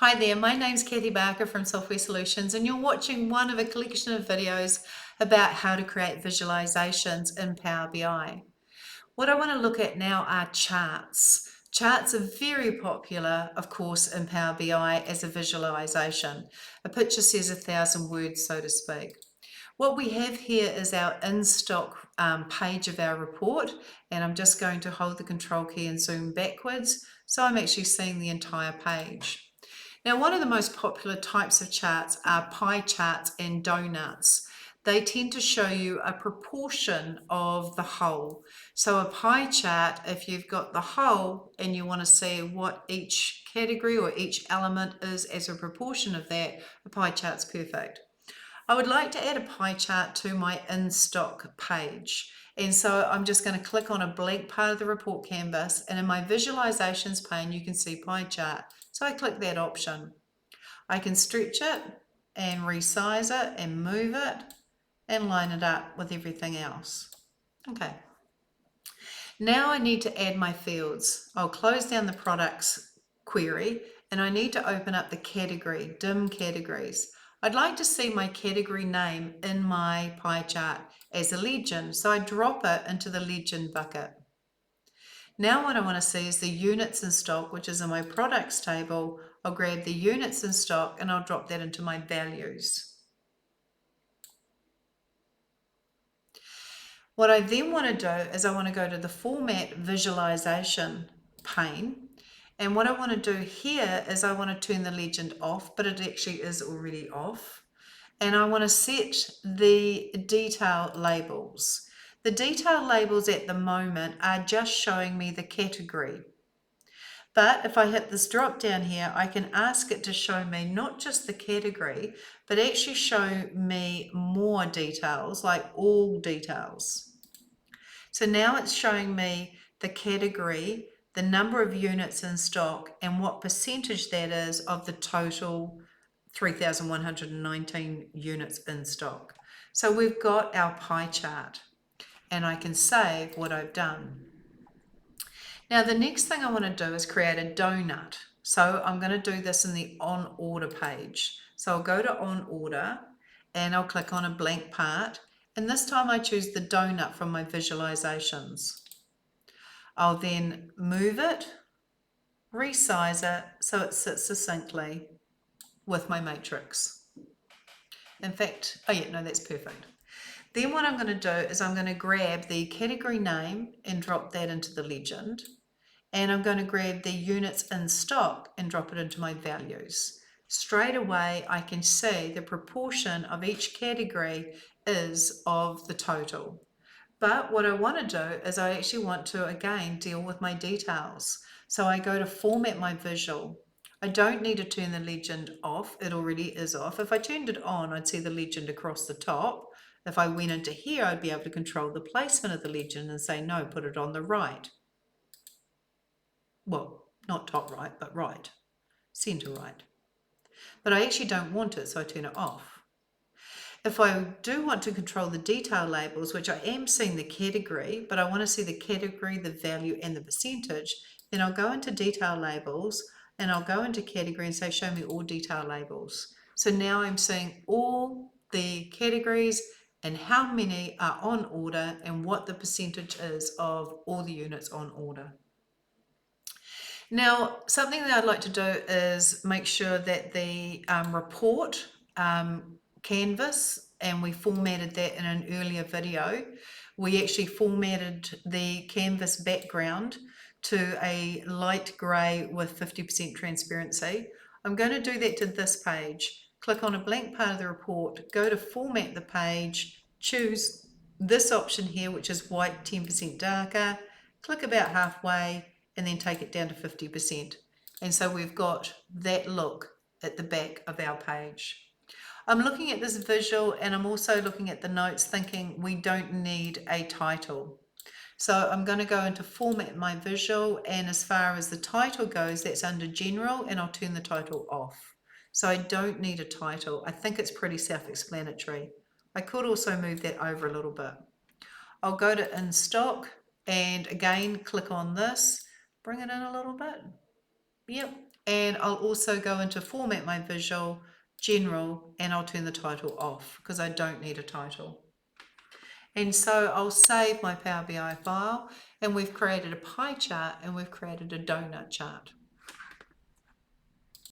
Hi there, my name's Kathy Barker from Software Solutions, and you're watching one of a collection of videos about how to create visualizations in Power BI. What I want to look at now are charts. Charts are very popular, of course, in Power BI as a visualization. A picture says 1,000 words, so to speak. What we have here is our in-stock page of our report, and I'm just going to hold the control key and zoom backwards, so I'm actually seeing the entire page. Now, one of the most popular types of charts are pie charts and donuts. They tend to show you a proportion of the whole. So a pie chart, if you've got the whole and you want to see what each category or each element is as a proportion of that, a pie chart's perfect. I would like to add a pie chart to my in-stock page. And so I'm just going to click on a blank part of the report canvas, and in my visualizations pane you can see pie chart. So I click that option. I can stretch it and resize it and move it and line it up with everything else. Okay. Now I need to add my fields. I'll close down the products query and I need to open up the category, dim categories. I'd like to see my category name in my pie chart as a legend, so I drop it into the legend bucket. Now what I want to see is the units in stock, which is in my products table. I'll grab the units in stock and I'll drop that into my values. What I then want to do is I want to go to the Format Visualization pane. And what I want to do here is I want to turn the legend off, but it actually is already off. And I want to set the detail labels. The detail labels at the moment are just showing me the category. But if I hit this drop down here, I can ask it to show me not just the category, but actually show me more details, like all details. So now it's showing me the category, the number of units in stock, and what percentage that is of the total 3,119 units in stock. So we've got our pie chart, and I can save what I've done. Now the next thing I want to do is create a donut. So I'm going to do this in the on order page. So I'll go to on order and I'll click on a blank part, and this time I choose the donut from my visualizations. I'll then move it, resize it so it sits succinctly with my matrix. In fact, oh yeah, no, that's perfect. Then what I'm going to do is I'm going to grab the category name and drop that into the legend. And I'm going to grab the units in stock and drop it into my values. Straight away, I can see the proportion of each category is of the total. But what I want to do is I actually want to, again, deal with my details. So I go to Format My Visual. I don't need to turn the legend off. It already is off. If I turned it on, I'd see the legend across the top. If I went into here, I'd be able to control the placement of the legend and say, no, put it on the right. Well, not top right, but right, center right. But I actually don't want it, so I turn it off. If I do want to control the detail labels, which I am seeing the category, but I want to see the category, the value, and the percentage, then I'll go into detail labels and I'll go into category and say, show me all detail labels. So now I'm seeing all the categories and how many are on order and what the percentage is of all the units on order. Now, something that I'd like to do is make sure that the report canvas, and we formatted that in an earlier video, we actually formatted the canvas background to a light grey with 50% transparency. I'm going to do that to this page. Click on a blank part of the report, go to format the page, choose this option here, which is white 10% darker, click about halfway, and then take it down to 50%. And so we've got that look at the back of our page. I'm looking at this visual and I'm also looking at the notes thinking we don't need a title. So I'm going to go into Format My Visual, and as far as the title goes, that's under General, and I'll turn the title off. So I don't need a title. I think it's pretty self-explanatory. I could also move that over a little bit. I'll go to In Stock and again click on this, bring it in a little bit. Yep, And I'll also go into format my visual, general, and I'll turn the title off because I don't need a title. And so I'll save my Power BI file, and we've created a pie chart and we've created a donut chart.